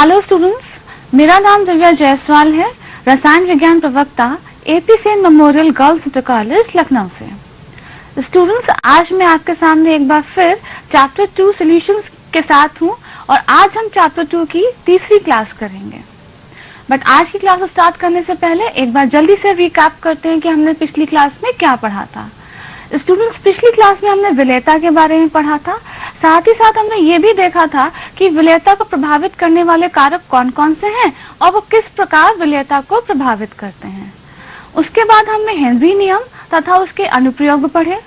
Hello students, मेरा नाम दिव्या जायसवाल है, रसायन विज्ञान प्रवक्ता AP Sen memorial girls inter college Lucknow से। स्टूडेंट्स, आज मैं आपके सामने एक बार फिर चैप्टर 2 सॉल्यूशंस के साथ हूं और आज हम चैप्टर 2 की तीसरी क्लास करेंगे। बट आज की क्लास स्टार्ट करने से पहले एक बार जल्दी से रिकैप करते हैं कि हमने पिछली क्लास में क्या पढ़ा था। स्टूडेंट्स, पिछली क्लास में हमने विलेयता के बारे में पढ़ा था। साथ ही साथ हमने ये भी देखा था कि विलेयता को प्रभावित करने वाले कारक कौन कौन से हैं और वो किस प्रकार विलेयता को प्रभावित करते हैं। उसके बाद हमने हेनरी नियम तथा उसके अनुप्रयोग पढ़े,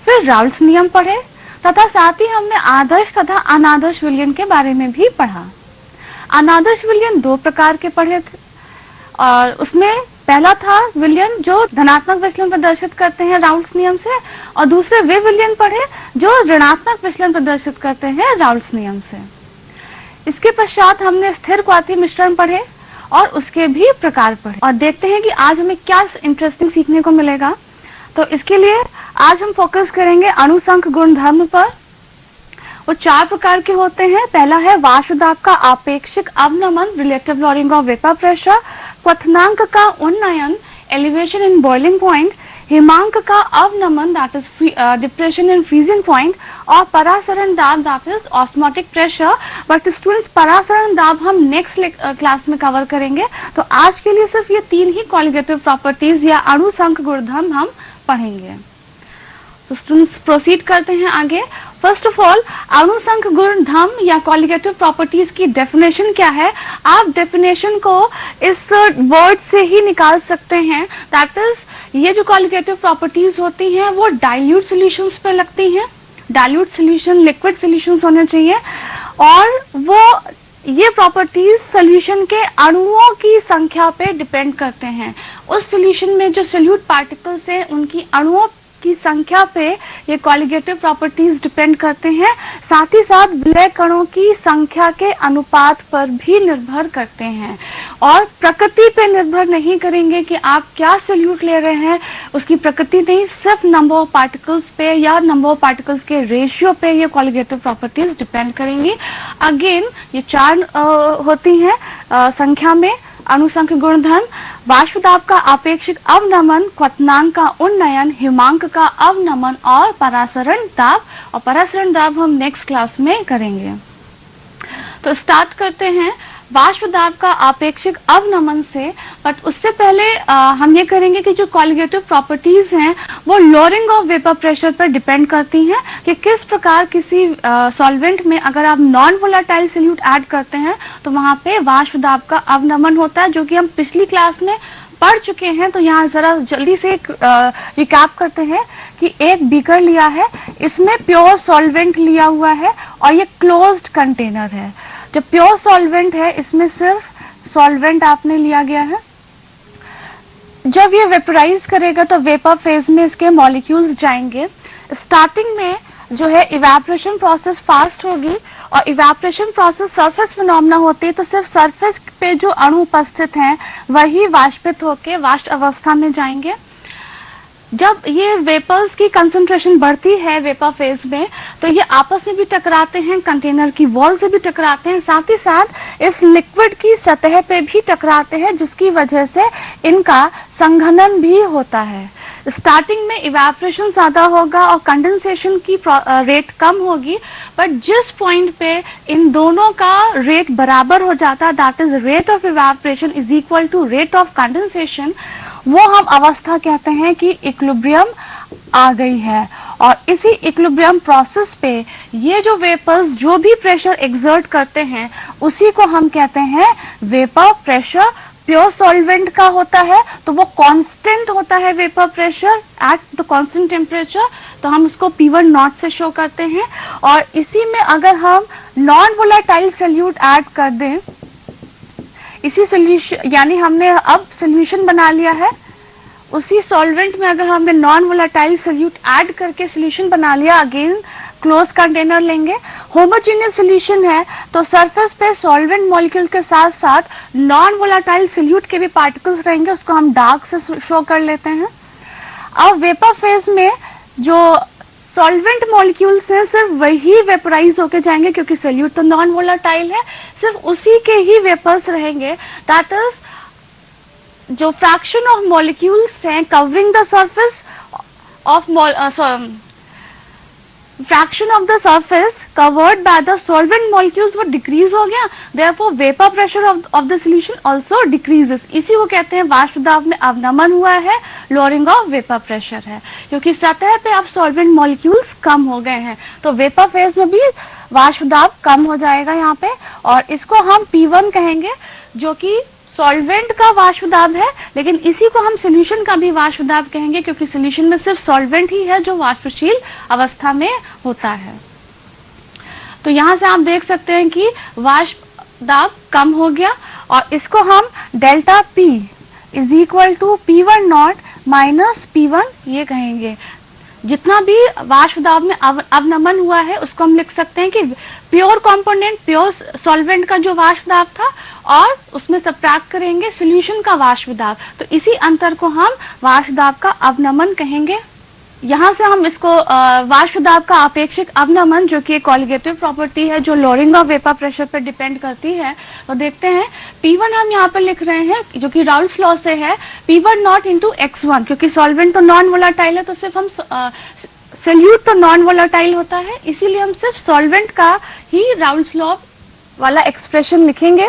फिर राउल्ट्स नियम पढ़े तथा साथ ही हमने आदर्श तथा अनादर्श विलयन के बारे में भी पढ़ा। अनादर्श विलयन दो प्रकार के पढ़े थे और उसमें पहला था विलयन जो धनात्मक विचलन प्रदर्शित करते हैं राउल्ट्स नियम से, और दूसरे वे विलयन पढ़े जो ऋणात्मक विचलन प्रदर्शित करते हैं राउल्ट्स नियम से। इसके पश्चात हमने स्थिर क्वाथी मिश्रण पढ़े और उसके भी प्रकार पढ़े और देखते हैं कि आज हमें क्या इंटरेस्टिंग सीखने को मिलेगा। तो इसके लिए आज हम फोकस करेंगे अणुसंख गुणधर्म पर। वो चार प्रकार के होते हैं। पहला है वाष्प दाब का आपेक्षिक अवनमन, relative lowering of vapour pressure, क्वथनांक का उन्नयन, एलिवेशन इन बॉइलिंग पॉइंट, हिमांक का अवनमन that is depression in freezing point, और परासरण दाब that is osmotic pressure. But students, परासरण दाब हम नेक्स्ट क्लास में कवर करेंगे, तो आज के लिए सिर्फ ये तीन ही कॉलिगेटिव प्रॉपर्टीज या अणुसंख गुणधर्म हम पढ़ेंगे। तो स्टूडेंट्स, प्रोसीड करते हैं आगे। फर्स्ट ऑफ ऑल, अणुसंख गुणधर्म या कॉलिगेटिव प्रॉपर्टीज की डेफिनेशन क्या है? आप डेफिनेशन को इस वर्ड से ही निकाल सकते हैं, दैट इज ये जो कॉलिगेटिव प्रॉपर्टीज होती हैं वो डाइल्यूट सॉल्यूशंस पे लगती हैं। डाइल्यूट सॉल्यूशन लिक्विड सॉल्यूशंस होने चाहिए और वो ये प्रॉपर्टीज सॉल्यूशन के अणुओं की संख्या पे डिपेंड करते हैं। उस सॉल्यूशन में जो सोल्यूट पार्टिकल्स हैं उनकी अणुओं की संख्या पे ये कॉलिगेटिव प्रॉपर्टीज डिपेंड करते हैं। साथ ही साथ विलय कणों की संख्या के अनुपात पर भी निर्भर करते हैं और प्रकृति पे निर्भर नहीं करेंगे कि आप क्या सोल्यूट ले रहे हैं, उसकी प्रकृति नहीं, सिर्फ नंबर ऑफ पार्टिकल्स पे या नंबर ऑफ पार्टिकल्स के रेशियो पे ये कॉलिगेटिव प्रॉपर्टीज डिपेंड करेंगी। अगेन ये चार होती हैं संख्या में अणुसंख गुणधर्म: वाष्प दाब का आपेक्षिक अवनमन, क्वथनांक का उन्नयन, हिमांक का अवनमन और परासरण दाब। और परासरण दाब हम नेक्स्ट क्लास में करेंगे। तो स्टार्ट करते हैं वाष्प दाब का आपेक्षिक अवनमन से। बट उससे पहले हम ये करेंगे कि जो कॉलिगेटिव प्रॉपर्टीज हैं वो लोअरिंग ऑफ वेपर प्रेशर पर डिपेंड करती हैं कि किस प्रकार किसी सॉल्वेंट में अगर आप नॉन वोलेटाइल सोल्यूट ऐड करते हैं तो वहां पे वाष्प दाब का अवनमन होता है, जो कि हम पिछली क्लास में पढ़ चुके हैं। तो यहाँ जरा जल्दी से रिकैप करते हैं कि एक बीकर लिया है, इसमें प्योर सॉल्वेंट लिया हुआ है और ये क्लोज्ड कंटेनर है। जब प्योर सॉल्वेंट है इसमें सिर्फ सॉल्वेंट आपने लिया गया है। जब ये वेपराइज करेगा तो वेपर फेज में इसके मॉलिक्यूल्स जाएंगे। स्टार्टिंग में जो है इवेपोरेशन प्रोसेस फास्ट होगी और इवेपोरेशन प्रोसेस सरफेस फिनोमेना होती है, तो सिर्फ सरफेस पे जो अणु उपस्थित हैं वही वाष्पित होकर वाष्प अवस्था में जाएंगे। जब ये वेपर्स की कंसंट्रेशन बढ़ती है वेपर फेज में तो ये आपस में भी टकराते हैं, कंटेनर की वॉल से भी टकराते हैं, साथ ही साथ इस लिक्विड की सतह पे भी टकराते हैं, जिसकी वजह से इनका संघनन भी होता है। स्टार्टिंग में इवेपोरेशन ज़्यादा होगा और कंडेंसेशन की रेट कम होगी, बट जिस पॉइंट पे इन दोनों का रेट बराबर हो जाता है, that is rate of evaporation is equal to rate of condensation, वो हम अवस्था कहते हैं कि इक्विलिब्रियम आ गई है। और इसी इक्विलिब्रियम प्रोसेस पे ये जो वेपर्स जो भी प्रेशर एक्सर्ट करते हैं उसी को हम कहते हैं वेपर प्रेशर। प्योर सॉल्वेंट का होता है तो वो कांस्टेंट होता है vapour pressure at the constant temperature, तो हम उसको P1 नॉट से शो करते हैं। और इसी में अगर हम नॉन वोलेटाइल सोल्यूट ऐड कर दें, इसी सोल्यूशन यानी हमने अब सोल्यूशन बना लिया है, उसी सॉल्वेंट में अगर हमने नॉन वोलेटाइल सोल्यूट ऐड करके सोल्यूशन बना लिया, अगेन क्लोज कंटेनर लेंगे। होमोजेनियस सोल्यूशन है तो सरफेस पे सॉल्वेंट मॉलिक्यूल के साथ साथ नॉन वोलेटाइल सोल्यूट के भी पार्टिकल्स रहेंगे, उसको हम डार्क से शो कर लेते हैं। अब वेपर फेज में जो सॉल्वेंट मॉलिक्यूल्स हैं सिर्फ वही वेपराइज होके जाएंगे, क्योंकि सोल्यूट तो नॉन वोलाटाइल है, सिर्फ उसी के ही वेपर्स रहेंगे। दैट इज जो फ्रैक्शन ऑफ मॉलिक्यूल्स हैं covering the surface of fraction of the surface covered by the solvent molecules वो डिक्रीज हो गया, therefore vapour pressure of the solution also decreases. इसी को कहते हैं वाष्प दाब में अवनमन हुआ है, लोअरिंग ऑफ वेपर प्रेशर है, क्योंकि सतह पे अब सॉल्वेंट मॉलिक्यूल्स कम हो गए हैं, तो वेपर फेज में भी वाष्प दाब कम हो जाएगा यहाँ पे, और इसको हम P1 कहेंगे, जो कि सॉल्वेंट का वाष्प दाब है, लेकिन इसी को हम सॉल्यूशन का भी वाष्प दाब कहेंगे, क्योंकि सॉल्यूशन में सिर्फ सॉल्वेंट ही है जो वाष्पशील अवस्था में होता है। तो यहाँ से आप देख सकते हैं कि वाष्प दाब कम हो गया, और इसको हम delta P is equal to P1 not minus P1 ये कहेंगे। जितना भी वाष्प दाब में अवनमन हुआ है उसको हम लिख सकते हैं कि प्योर कंपोनेंट, प्योर सॉल्वेंट का जो वाष्प दाब था, और उसमें सब्ट्रैक्ट करेंगे सॉल्यूशन का वाष्प दाब, तो इसी अंतर को हम वाष्प दाब का अवनमन कहेंगे। यहाँ से हम इसको वाष्प दाब का अपेक्षिक अवनमन, जो कि एक कॉलिगेटिव प्रॉपर्टी है जो लोअरिंग ऑफ वेपर प्रेशर पर डिपेंड करती है, तो देखते हैं। P1 हम यहाँ पर लिख रहे हैं जो कि राउल्स लॉ से है, P1 नॉट इंटू x1, क्योंकि सॉल्वेंट तो नॉन वोलाटाइल है, तो सिर्फ हम सोल्यूट तो नॉन वोलाटाइल होता है, इसीलिए हम सिर्फ सॉल्वेंट का ही राउल्स लॉ वाला एक्सप्रेशन लिखेंगे।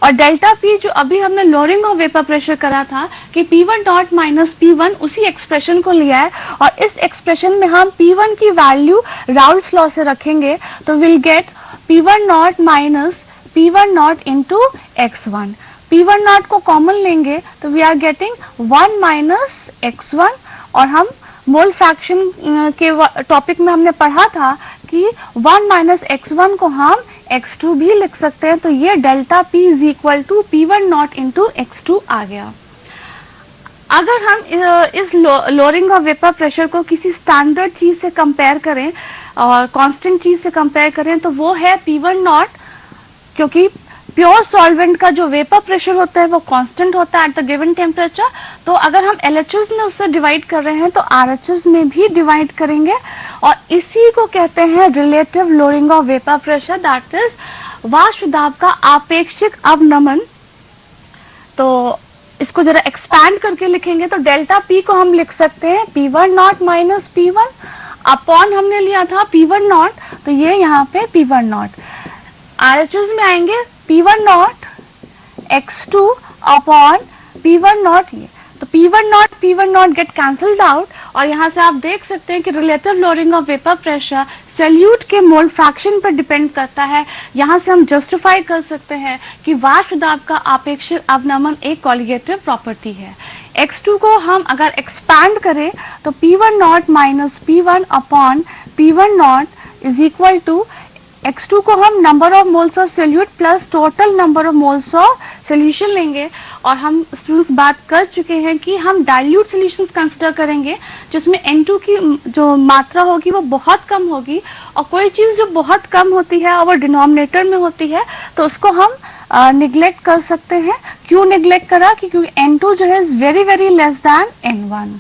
और डेल्टा P जो अभी हमने लोअरिंग ऑफ वेपर प्रेशर करा था कि P1 डॉट माइनस P1, उसी एक्सप्रेशन को लिया है, और इस एक्सप्रेशन में हम P1 की वैल्यू राउल्स लॉ से रखेंगे, तो will get P1 not minus P1 not into x1। P1 not को कॉमन लेंगे तो we are getting 1 minus x1, और हम मोल फ्रैक्शन के टॉपिक में हमने पढ़ा था कि 1 माइनस x1 को हम x2 भी लिख सकते हैं, तो ये delta P is equal to P1 not into x2 आ गया। अगर हम इस लोअरिंग ऑफ वेपर प्रेशर को किसी स्टैंडर्ड चीज से कंपेयर करें और कांस्टेंट चीज से कंपेयर करें, तो वो है P1 नॉट, क्योंकि प्योर सॉल्वेंट का जो वेपर प्रेशर होता है वो कांस्टेंट होता है एट द गिवन टेम्परेचर, तो अगर हम LHS में उससे डिवाइड कर रहे हैं तो RHS में भी डिवाइड करेंगे, और इसी को कहते हैं relative lowering of vapour pressure, that is वाष्प दाब का आपेक्षिक अवनमन। तो इसको जरा एक्सपैंड करके लिखेंगे तो डेल्टा P को हम लिख सकते हैं P1 not minus P1, upon हमने लिया था P1 नॉट, तो ये यहाँ पे P1 नॉट। RHS में आएंगे P1 not x2 upon P1 not, ये तो P1 not get cancelled out, और यहाँ से आप देख सकते हैं कि relative lowering of vapour pressure solute के मोल फ्रैक्शन पर डिपेंड करता है। यहाँ से हम जस्टिफाई कर सकते हैं कि वाष्प दाब का आपेक्षिक अवनमन एक कॉलिगेटिव प्रॉपर्टी है। x2 को हम अगर एक्सपैंड करें तो P1 not minus P1 upon P1 not is equal to x2 को हम number of moles of solute plus total number of moles of solution लेंगे, और हम स्टूडेंट्स बात कर चुके हैं कि हम डाइल्यूट सोल्यूशंस कंसिडर करेंगे जिसमें N2 की जो मात्रा होगी वो बहुत कम होगी, और कोई चीज़ जो बहुत कम होती है और वो डिनोमिनेटर में होती है तो उसको हम निगलेक्ट कर सकते हैं। क्यों निगलेक्ट करा? क्योंकि N2 जो है is very very less than N1।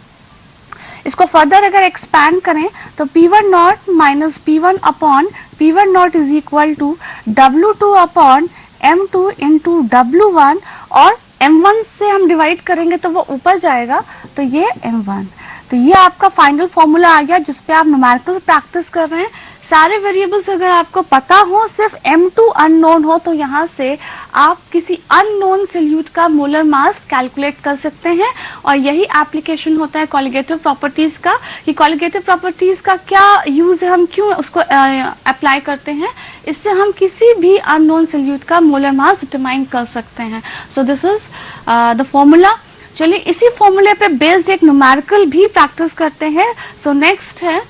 इसको फर्दर अगर एक्सपैंड करें तो P1 not minus P1 upon P1 not is equal to W2 upon M2 into W1, और M1 से हम डिवाइड करेंगे तो वो ऊपर जाएगा, तो ये M1। तो ये आपका फाइनल फॉर्मूला आ गया जिस पे आप न्यूमेरिकल प्रैक्टिस कर रहे हैं। सारे वेरिएबल्स अगर आपको पता हो, सिर्फ M2 अननोन हो, तो यहाँ से आप किसी अननोन सोल्यूट का मोलर मास कैलकुलेट कर सकते हैं, और यही एप्लीकेशन होता है कॉलिगेटिव प्रॉपर्टीज का। कि कॉलिगेटिव प्रॉपर्टीज का क्या यूज है, हम क्यों उसको अप्लाई करते हैं, इससे हम किसी भी अननोन सोल्यूट का मोलर मास डिटरमाइन कर सकते हैं। So this is the formula. चलिए इसी फॉर्मूले पे बेस्ड एक न्यूमेरिकल भी प्रैक्टिस करते हैं। सो नेक्स्ट है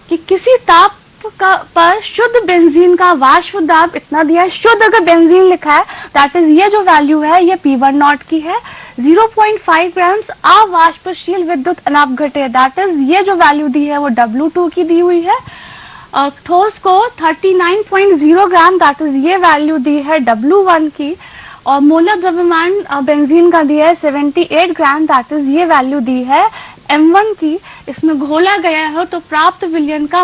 कि किसी ताप पर शुद्ध बेंजीन का वाष्प दाब इतना दिया है। शुद्ध अगर बेंजीन लिखा है दैट इज ये जो वैल्यू है ये P1 नॉट की है। 0.5 ग्राम्स अवाष्पशील विद्युत अनापघटे, दैट इज ये जो वैल्यू दी है वो W2 की दी हुई है। ठोस को 39.0 ग्राम, दैट इज ये वैल्यू दी है W1 की, और मोलर द्रव्यमान बेंजीन का दिया है 78 ग्राम, दैट इज ये वैल्यू दी है M1 की इसमें घोला गया है तो प्राप्त विलयन का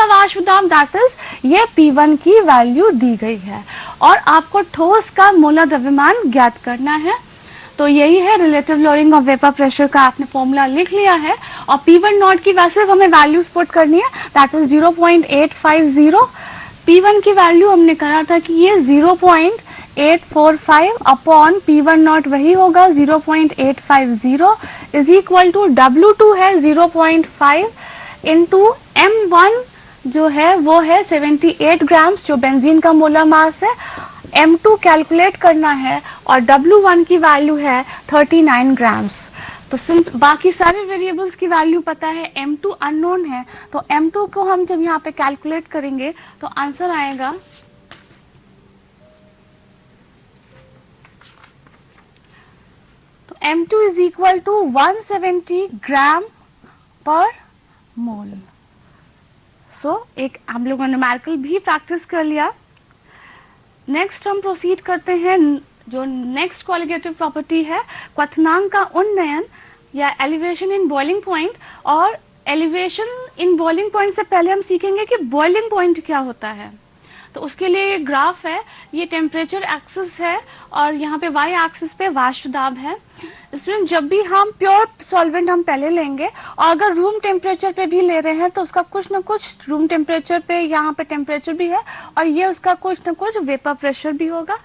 वाष्प दाब दैट इज ये P1 की वैल्यू दी गई है और आपको ठोस का मोलर द्रव्यमान ज्ञात करना है। तो यही है relative lowering of vapour pressure का आपने फॉर्मूला लिख लिया है और P1 नॉट की वैसे हमें वैल्यूज पुट करनी है दैट इज 0.850। P1 की वैल्यू हमने कहा था कि ये 0.845 अपॉन P1 नॉट वही होगा 0.850 इज इक्वल टू W2 है 0.5 इंटू M1 जो है वो है 78 ग्राम्स जो बेंजीन का मोलर मास है। M2 कैलकुलेट करना है और W1 की वैल्यू है 39 ग्राम्स। तो बाकी सारे वेरिएबल्स की वैल्यू पता है, M2 अननोन है तो M2 को हम जब यहाँ पे कैलकुलेट करेंगे तो आंसर आएगा तो M2 इज इक्वल टू 170 ग्राम पर मोल। सो एक हम लोगों ने न्यूमेरिकल भी प्रैक्टिस कर लिया। नेक्स्ट हम प्रोसीड करते हैं, जो नेक्स्ट क्वालिटेटिव प्रॉपर्टी है क्वथनांक का उन्नयन या एलिवेशन इन बॉइलिंग पॉइंट। और एलिवेशन इन बॉइलिंग पॉइंट से पहले हम सीखेंगे कि बॉइलिंग पॉइंट क्या होता है। तो उसके लिए ये ग्राफ है, ये टेम्परेचर एक्सिस है और यहाँ पे वाई एक्सिस पे वाष्प दाब है। इसमें जब भी हम प्योर सॉल्वेंट हम पहले लेंगे और अगर रूम टेम्परेचर पे भी ले रहे हैं तो उसका कुछ ना कुछ रूम टेम्परेचर पे यहाँ पे टेम्परेचर भी है और ये उसका कुछ ना कुछ वेपर प्रेशर भी होगा।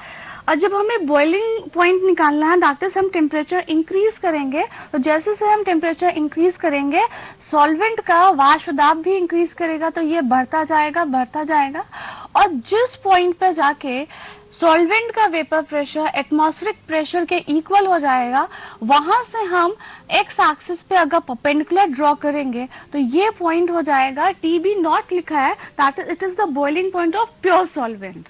और जब हमें बॉइलिंग पॉइंट निकालना है दैट इज हम टेम्परेचर इंक्रीज करेंगे तो जैसे से हम टेम्परेचर इंक्रीज करेंगे सॉल्वेंट का वाष्प दाब भी इंक्रीज करेगा तो ये बढ़ता जाएगा और जिस पॉइंट पे जाके सॉल्वेंट का वेपर प्रेशर एटमॉस्फेरिक प्रेशर के इक्वल हो जाएगा वहां से हम एक्स एक्सिस पे अगर परपेंडिकुलर ड्रॉ करेंगे तो ये पॉइंट हो जाएगा TB नॉट लिखा है that it is the boiling point of pure solvent.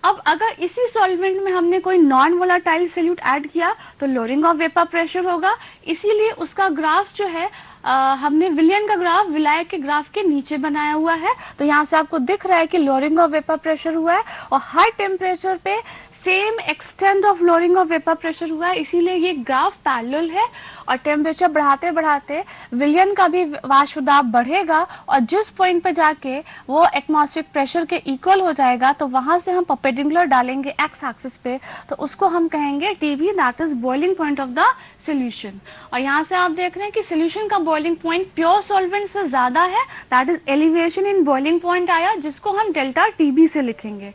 अब अगर इसी सॉल्वेंट में हमने कोई नॉन वोलाटाइल सॉल्यूट ऐड किया तो लोअरिंग ऑफ वेपर प्रेशर होगा, इसीलिए उसका ग्राफ जो है हमने विलियन का ग्राफ विलायक के ग्राफ के नीचे बनाया हुआ है। तो यहाँ से आपको दिख रहा है कि लोअरिंग ऑफ वेपर प्रेशर हुआ है और हर टेम्परेचर पे same extent of lowering of vapour pressure हुआ है, इसीलिए ये ग्राफ पैरेलल है। और टेम्परेचर बढ़ाते बढ़ाते विलियन का भी वाष्प दाब बढ़ेगा और जिस पॉइंट पे जाके वो एटमॉस्फेरिक प्रेशर के इक्वल हो जाएगा तो वहां से हम परपेंडिकुलर डालेंगे एक्स एक्सिस पे तो उसको हम कहेंगे TB that is boiling point of the solution. और यहाँ से आप देख रहे हैं कि सॉल्यूशन का बॉइलिंग पॉइंट प्योर सॉल्वेंट से ज्यादा है that is elevation in boiling point आया जिसको हम डेल्टा TB से लिखेंगे।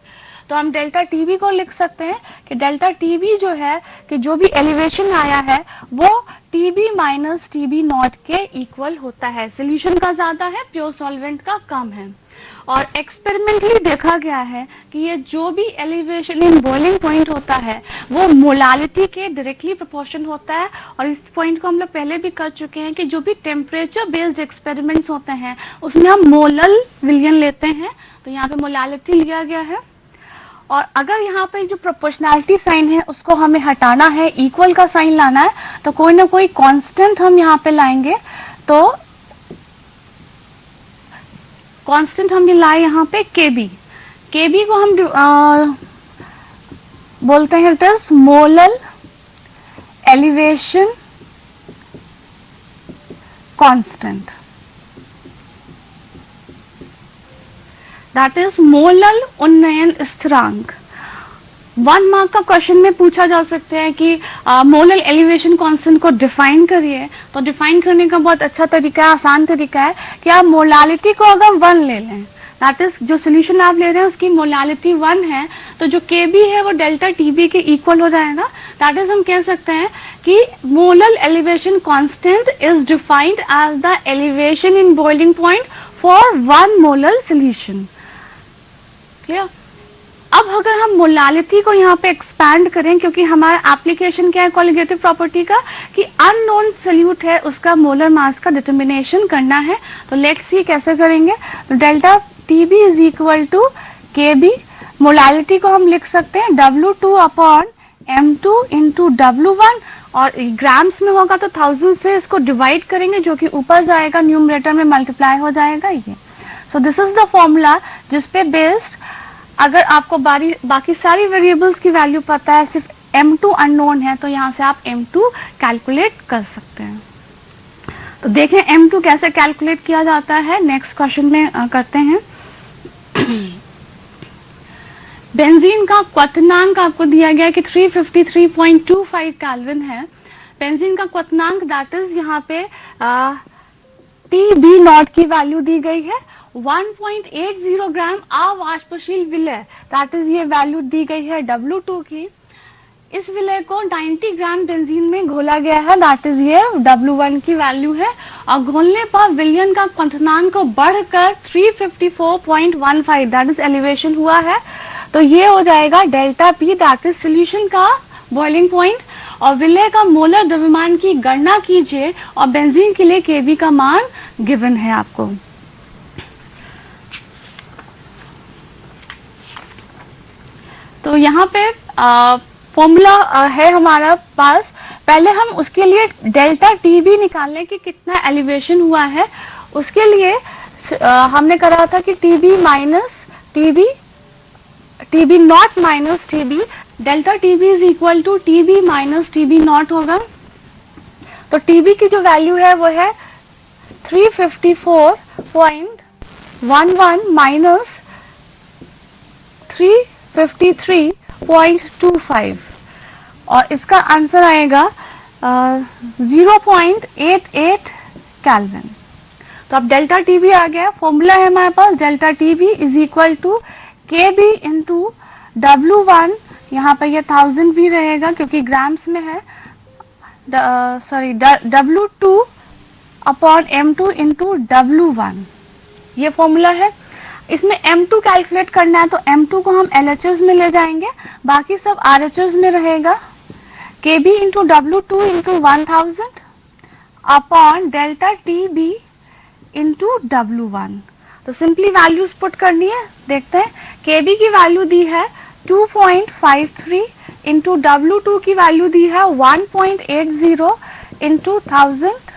तो हम डेल्टा TB को लिख सकते हैं कि डेल्टा TB जो है कि जो भी एलिवेशन आया है वो TB माइनस TB नॉट के इक्वल होता है। सॉल्यूशन का ज्यादा है, प्योर सॉल्वेंट का कम है। और एक्सपेरिमेंटली देखा गया है कि ये जो भी एलिवेशन इन बॉइलिंग पॉइंट होता है वो मोलालिटी के डायरेक्टली प्रोपोर्शन होता है। और इस पॉइंट को हम लोग पहले भी कर चुके हैं कि जो भी टेम्परेचर बेस्ड एक्सपेरिमेंट्स होते हैं उसमें हम मोलल विलियन लेते हैं। तो यहाँ पे मोलालिटी लिया गया है और अगर यहाँ पे जो प्रोपोर्शनैलिटी साइन है उसको हमें हटाना है, इक्वल का साइन लाना है तो कोई ना कोई कांस्टेंट हम यहाँ पे लाएंगे। तो कांस्टेंट हम लाए यहाँ पे KB को हम बोलते हैं it is molal elevation constant that is molal उन्नयन स्थिरांक। 1 मार्क का क्वेश्चन में पूछा जा सकता है कि मोलल एलिवेशन कांस्टेंट को डिफाइन करिए। तो डिफाइन करने का बहुत अच्छा तरीका है, आसान तरीका है कि आप मोलालिटी को अगर 1 ले लें दैट इज जो सोल्यूशन आप ले रहे हैं उसकी मोलालिटी 1 है तो जो KB है वो डेल्टा TB के इक्वल हो जाएगा। दैट इज हम कह सकते हैं कि molal elevation constant is defined as the elevation in boiling point for 1 molal solution. Clear? अब अगर हम मोलालिटी को यहाँ पे एक्सपैंड करें क्योंकि हमारा एप्लीकेशन क्या है क्वालिटेटिव प्रॉपर्टी का कि अननोन सोल्यूट है उसका मोलर मास का डिटर्मिनेशन करना है। तो लेट्स सी कैसे करेंगे। तो delta TB is equal to KB, molality को हम लिख सकते हैं W2 upon M2 into W1 और ग्राम्स में होगा तो 1000 से इसको डिवाइड करेंगे जो कि ऊपर जाएगा न्यूमरेटर में मल्टीप्लाई हो जाएगा ये। So this is the formula जिसपे बेस्ड अगर आपको बाकी सारी वेरिएबल्स की वैल्यू पता है सिर्फ M2 अननोन है तो यहाँ से आप M2 कैलकुलेट कर सकते हैं। तो देखें M2 कैसे कैलकुलेट किया जाता है, नेक्स्ट क्वेश्चन में करते हैं। बेंजीन का क्वथनांक आपको दिया गया कि 353.25 केल्विन है। बेंजीन का क्वथनांक दैट इज यहाँ पे TB नॉट की वैल्यू दी गई है 1.80 ग्राम अवाष्पशील विलय, दैट इज ये वैल्यू दी गई है W2 की। इस विलय को 90 ग्राम बेंजीन में घोला गया है, दैट इज ये W1 की वैल्यू है। और घोलने पर विलयन का क्वथनांक को बढ़कर 354.15 दैट इज एलिवेशन हुआ है। तो ये हो जाएगा delta P that is solution का बॉइलिंग पॉइंट। और विलय का मोलर द्रव्यमान की गणना कीजिए और बेंजीन के लिए Kb का मान गिवन है आपको। तो यहाँ पे फॉर्मूला है हमारा पास। पहले हम उसके लिए डेल्टा TB निकालने की कितना एलिवेशन हुआ है, उसके लिए हमने करा था कि TB not minus TB, delta TB is equal to TB minus TB not होगा। तो TB की जो वैल्यू है वो है 354.11 माइनस 353.25 और इसका आंसर आएगा 0.88 केल्विन। तो अब डेल्टा TB आ गया, फॉर्मूला है हमारे पास delta TB is equal to KB into W1, यहाँ पर ये 1000 भी रहेगा क्योंकि ग्राम्स में है, sorry W2 upon M2 into W1, ये फॉर्मूला है। इसमें M2 कैलकुलेट करना है तो M2 को हम LHS में ले जाएंगे, बाकी सब RHS में रहेगा। KB into W2 into 1000 upon delta TB into W1। तो सिंपली वैल्यूज पुट करनी है, देखते हैं। KB की वैल्यू दी है 2.53 इंटू W2 की वैल्यू दी है 1.80 इंटू 1000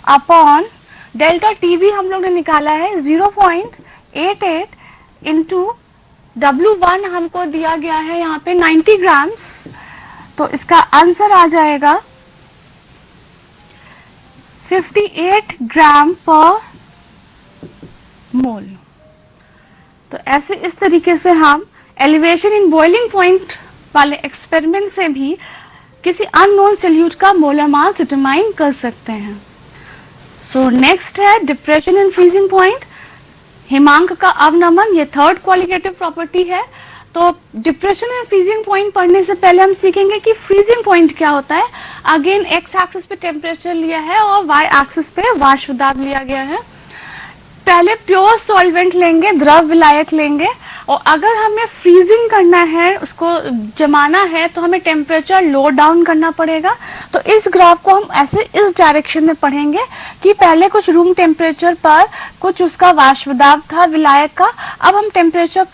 अपॉन डेल्टा TB हम लोग ने निकाला है 0.88 इंटू W1 हमको दिया गया है यहाँ पे 90 ग्राम्स। तो इसका आंसर आ जाएगा 58 ग्राम पर मोल। तो ऐसे इस तरीके से हम एलिवेशन इन बॉइलिंग पॉइंट वाले एक्सपेरिमेंट से भी किसी अननोन सॉल्यूट का मोलर मास डिटरमाइन कर सकते हैं। सो नेक्स्ट है डिप्रेशन इन फ्रीजिंग पॉइंट, हिमांक का अवनमन, ये थर्ड क्वालिटेटिव प्रॉपर्टी है। तो डिप्रेशन एंड फ्रीजिंग पॉइंट पढ़ने से पहले हम सीखेंगे कि फ्रीजिंग पॉइंट क्या होता है। अगेन एक्स एक्सिस पे टेम्परेचर लिया है और वाई एक्सिस पे वाष्प दाब लिया गया है। पहले प्योर सॉल्वेंट लेंगे, द्रव विलायक लेंगे, और अगर हमें फ्रीजिंग करना है, उसको जमाना है, तो हमें टेम्परेचर लो डाउन करना पड़ेगा। तो इस ग्राफ को हम ऐसे इस डायरेक्शन में पढ़ेंगे कि पहले कुछ रूम टेम्परेचर पर कुछ उसका वाष्प दाब था विलायक का, अब हम टेम्परेचर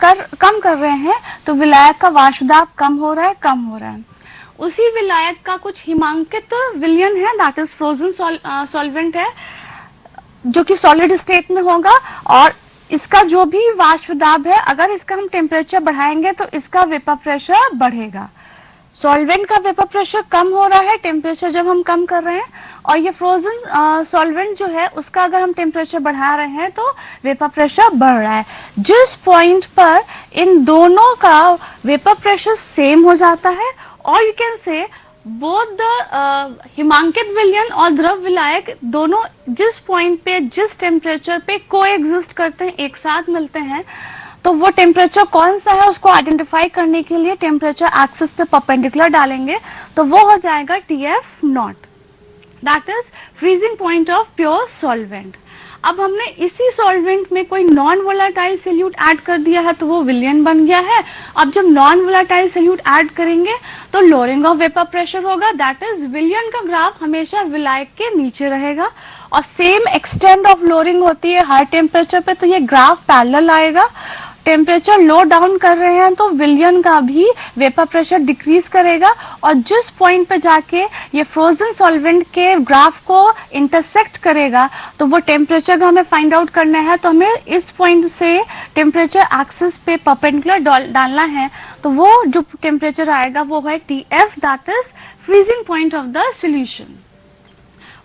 कम कर रहे हैं तो विलायक का वाष्प दाब कम हो रहा है। उसी विलायक का कुछ हिमांकित विलयन है, दैट इज फ्रोजन सॉल्वेंट है, जो कि सॉलिड स्टेट में होगा, और इसका जो भी वाष्प दाब है, अगर इसका हम टेम्परेचर बढ़ाएंगे तो इसका वेपर प्रेशर बढ़ेगा। सॉल्वेंट का वेपर प्रेशर कम हो रहा है टेम्परेचर जब हम कम कर रहे हैं, और ये फ्रोजन सॉल्वेंट जो है उसका अगर हम टेम्परेचर बढ़ा रहे हैं तो वेपर प्रेशर बढ़ रहा है। जिस पॉइंट पर इन दोनों का वेपर प्रेशर सेम हो जाता है, और you can say both the हिमांकित विलयन और द्रव विलायक दोनों जिस पॉइंट पे जिस टेम्परेचर पे कोएग्जिस्ट करते हैं, एक साथ मिलते हैं, तो वो टेम्परेचर कौन सा है उसको आइडेंटिफाई करने के लिए टेम्परेचर एक्सिस पे परपेंडिकुलर डालेंगे, तो वो हो जाएगा TF not, that is freezing point of pure solvent. अब हमने इसी सॉल्वेंट में कोई नॉन वोलेटाइल सोल्यूट ऐड कर दिया है तो वो विलयन बन गया है। अब जब नॉन वोलेटाइल सोल्यूट ऐड करेंगे तो लोअरिंग ऑफ वेपर प्रेशर होगा, दैट इज विलयन का ग्राफ हमेशा विलायक के नीचे रहेगा, और सेम एक्सटेंड ऑफ लोअरिंग होती है हर टेम्परेचर पे, तो ये ग्राफ पैरेलल आएगा। टेम्परेचर लो डाउन कर रहे हैं तो विलयन का भी वेपर प्रेशर डिक्रीज करेगा, और जिस पॉइंट पे जाके ये फ्रोजन सॉल्वेंट के ग्राफ को इंटरसेक्ट करेगा तो वो टेम्परेचर का हमें फाइंड आउट करना है, तो हमें इस पॉइंट से टेम्परेचर एक्सिस पे परपेंडिकुलर डालना है, तो वो जो टेम्परेचर आएगा वो है TF, that is freezing point of the solution.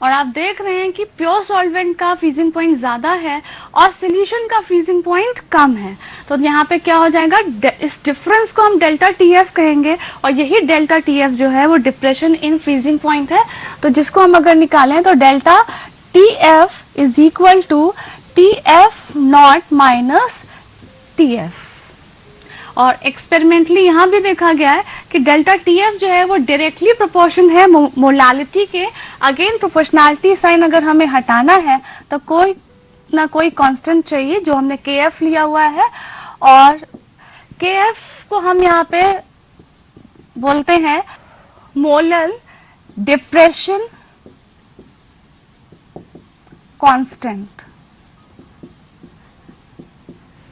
और आप देख रहे हैं कि प्योर सॉल्वेंट का फ्रीजिंग पॉइंट ज़्यादा है और सोल्यूशन का फ्रीजिंग पॉइंट कम है। तो यहाँ पे क्या हो जाएगा, इस डिफरेंस को हम डेल्टा टी एफ कहेंगे और यही डेल्टा टी एफ जो है वो डिप्रेशन इन फ्रीजिंग पॉइंट है। तो जिसको हम अगर निकालें तो delta T F is equal to T F not minus T F. और एक्सपेरिमेंटली यहाँ भी देखा गया है कि डेल्टा टी एफ जो है वो डायरेक्टली प्रोपोर्शन है मोलालिटी के। अगेन प्रोपोर्शनैलिटी साइन अगर हमें हटाना है तो कोई ना कोई कांस्टेंट चाहिए, जो हमने के एफ लिया हुआ है, और के एफ को हम यहाँ पे बोलते हैं molal depression constant,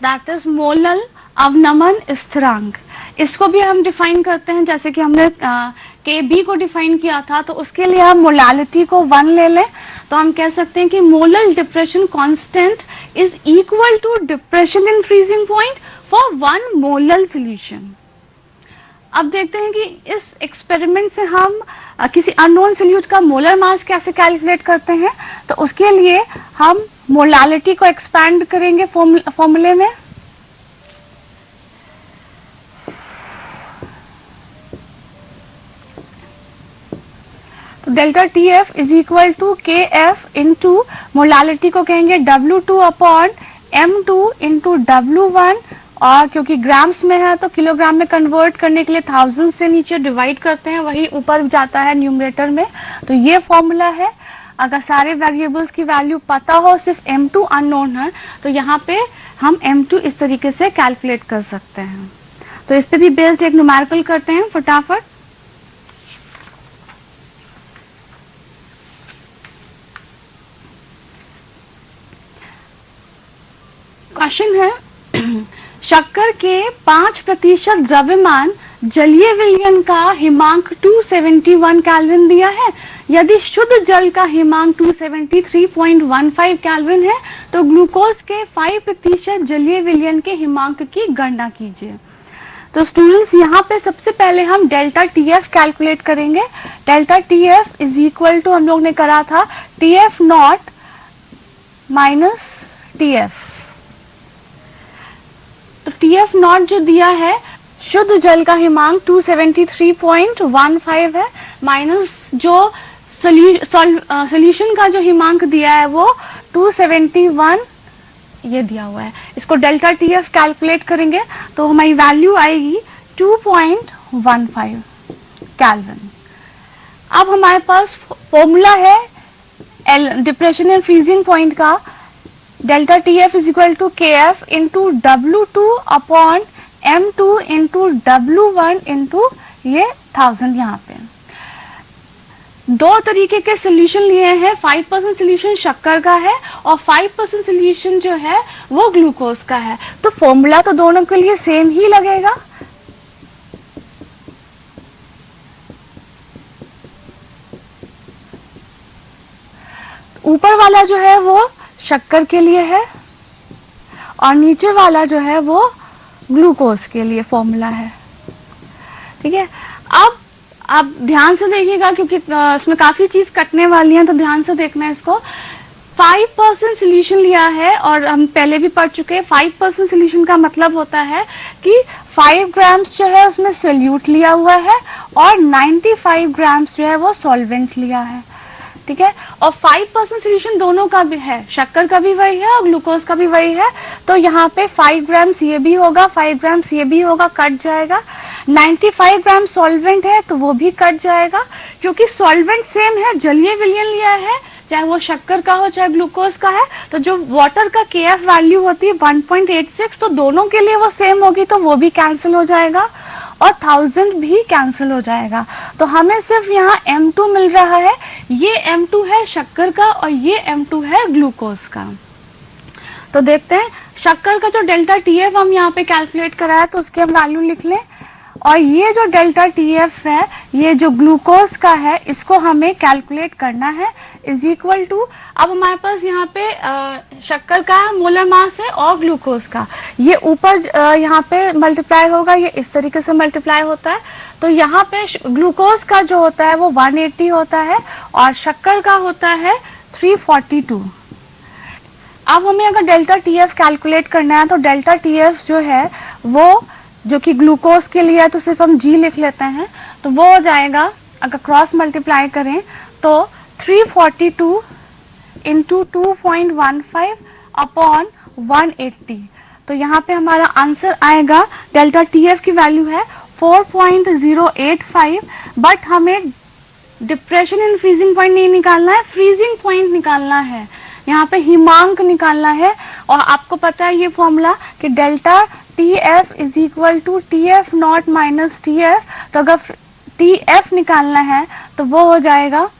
that is molal अवनमन स्थिरांक। इसको भी हम डिफाइन करते हैं, जैसे कि हमने के बी को डिफाइन किया था, तो उसके लिए हम मोलालिटी को 1 ले लें तो हम कह सकते हैं कि molal depression constant is equal to depression in freezing point for 1 molal solution. अब देखते हैं कि इस एक्सपेरिमेंट से हम किसी अननोन सॉल्यूट का मोलर मास कैसे कैलकुलेट करते हैं। तो उसके लिए हम मोलालिटी को एक्सपैंड करेंगे फॉर्मूले में। Delta T F is equal to K F into molality को कहेंगे W2 upon M2 into W1, और क्योंकि ग्राम्स में है तो किलोग्राम में कन्वर्ट करने के लिए 1000 से नीचे डिवाइड करते हैं, वही ऊपर जाता है न्यूमरेटर में। तो ये फॉर्मूला है। अगर सारे वेरिएबल्स की वैल्यू पता हो, सिर्फ M2 अननोन है, तो यहाँ पे हम M2 इस तरीके से कैलकुलेट कर सकते हैं। तो इस पे भी बेस्ड एक न्यूमेरिकल करते हैं फटाफट। क्वेश्चन है, शक्कर के 5% द्रव्यमान जलीय विलयन का हिमांक 271 केल्विन दिया है। यदि शुद्ध जल का हिमांक 273.15 केल्विन है तो ग्लूकोज के 5% जलीय विलयन के हिमांक की गणना कीजिए। तो स्टूडेंट्स यहाँ पे सबसे पहले हम डेल्टा टी एफ कैलकुलेट करेंगे। Delta T F is equal to हम लोग ने करा था T F not minus T F. तो टी एफ नॉट जो दिया है, शुद्ध जल का हिमांक 273.15 है, माइनस जो सॉल्यूशन का जो हिमांक दिया है वो 271 ये दिया हुआ है। इसको डेल्टा टी एफ कैलकुलेट करेंगे तो हमारी वैल्यू आएगी 2.15 केल्विन। अब हमारे पास फॉर्मूला है डिप्रेशन एंड फ्रीजिंग पॉइंट का, delta T F is equal to K F into W2 upon M2 into W1 into ये 1000। यहाँ पे दो तरीके के सोल्यूशन लिए हैं। 5% सोल्यूशन शक्कर का है और 5% सोल्यूशन जो है वो ग्लूकोज का है। तो फॉर्मूला तो दोनों के लिए सेम ही लगेगा। ऊपर वाला जो है वो शक्कर के लिए है और नीचे वाला जो है वो ग्लूकोज के लिए फॉर्मूला है। ठीक है, अब आप ध्यान से देखिएगा क्योंकि इसमें काफी चीज कटने वाली है, तो ध्यान से देखना है इसको। 5% सोल्यूशन लिया है और हम पहले भी पढ़ चुके हैं। 5% सोल्यूशन का मतलब होता है कि 5 ग्राम्स जो है उसमें सोल्यूट लिया हुआ है और 95 ग्राम्स जो है वो सॉल्वेंट लिया है। ठीक है, और 5% सोल्यूशन दोनों का भी है, शक्कर का भी वही है और ग्लूकोज का भी वही है। तो यहाँ पे 5 ग्राम्स ये भी होगा, 5 ग्राम्स ये भी होगा, कट जाएगा। 95 ग्राम सॉल्वेंट है तो वो भी कट जाएगा, क्योंकि सॉल्वेंट सेम है, जलीय विलयन लिया है, चाहे वो शक्कर का हो चाहे ग्लूकोज का है। तो जो वाटर का के एफ वैल्यू होती है 1.86, तो दोनों के लिए वो सेम होगी, तो वो भी कैंसिल हो जाएगा और 1000 भी कैंसिल हो जाएगा। तो हमें सिर्फ यहाँ M2 मिल रहा है। ये M2 है शक्कर का और ये M2 है ग्लूकोज का। तो देखते हैं शक्कर का जो डेल्टा टी एफ हम यहाँ पे कैलकुलेट करा है तो उसकी हम वैल्यू लिख लें। और ये जो डेल्टा टी एफ है, ये जो ग्लूकोज का है, इसको हमें कैलकुलेट करना है, इज इक्वल टू, अब हमारे पास यहाँ पे शक्कर का मोलर मास है और ग्लूकोज का, ये ऊपर यहाँ पे मल्टीप्लाई होगा, ये इस तरीके से मल्टीप्लाई होता है। तो यहाँ पे ग्लूकोज का जो होता है वो 180 होता है और शक्कर का होता है 342। अब हमें अगर डेल्टा टी एफ कैलकुलेट करना है तो डेल्टा टी एफ जो है वो, जो कि ग्लूकोज के लिए है तो सिर्फ हम जी लिख लेते हैं, तो वो हो जाएगा, अगर क्रॉस मल्टीप्लाई करें तो 342 इंटू 2.15 अपॉन 180। तो यहाँ पे हमारा आंसर आएगा, डेल्टा टी एफ की वैल्यू है 4.085, बट हमें डिप्रेशन इन फ्रीजिंग पॉइंट नहीं निकालना है, फ्रीजिंग पॉइंट निकालना है, यहाँ पे हिमांक निकालना है। और आपको पता है ये फॉर्मूला कि delta T F is equal to T F not minus T F. तो अगर टी एफ निकालना है तो वो हो जाएगा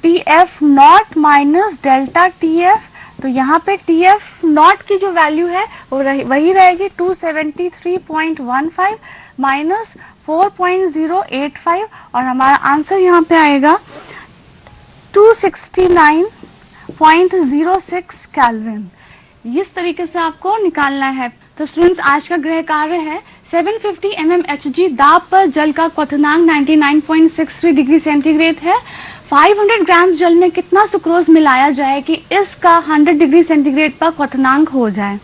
T F not minus delta T F. तो यहाँ पे टी एफ नॉट की जो वैल्यू है वो वही रहेगी 273.15 माइनस 4.085 और हमारा आंसर यहाँ पे आएगा 269.06 केल्विन। इस तरीके से आपको निकालना है। तो स्टूडेंट्स, आज का गृह कार्य है 750 mmHg दाब पर जल का क्वथनांक 99.63 डिग्री सेंटीग्रेड है। 500 ग्राम जल में कितना सुक्रोज मिलाया जाए कि इसका 100 डिग्री सेंटीग्रेड पर क्वथनांक हो जाए।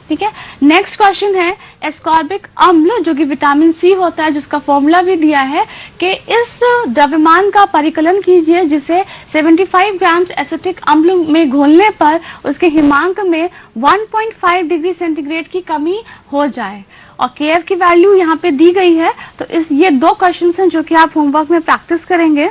ठीक है, नेक्स्ट क्वेश्चन है एस्कॉर्बिक अम्ल जो कि विटामिन सी होता है, जिसका फॉर्मूला भी दिया है कि इस द्रव्यमान का परिकलन कीजिए जिसे 75 ग्राम एसिटिक अम्ल में घोलने पर उसके हिमांक में 1.5 डिग्री सेंटीग्रेड की कमी हो जाए। और केएफ की वैल्यू यहाँ पे दी गई है। तो ये दो क्वेश्चन हैं जो कि आप होमवर्क में प्रैक्टिस करेंगे।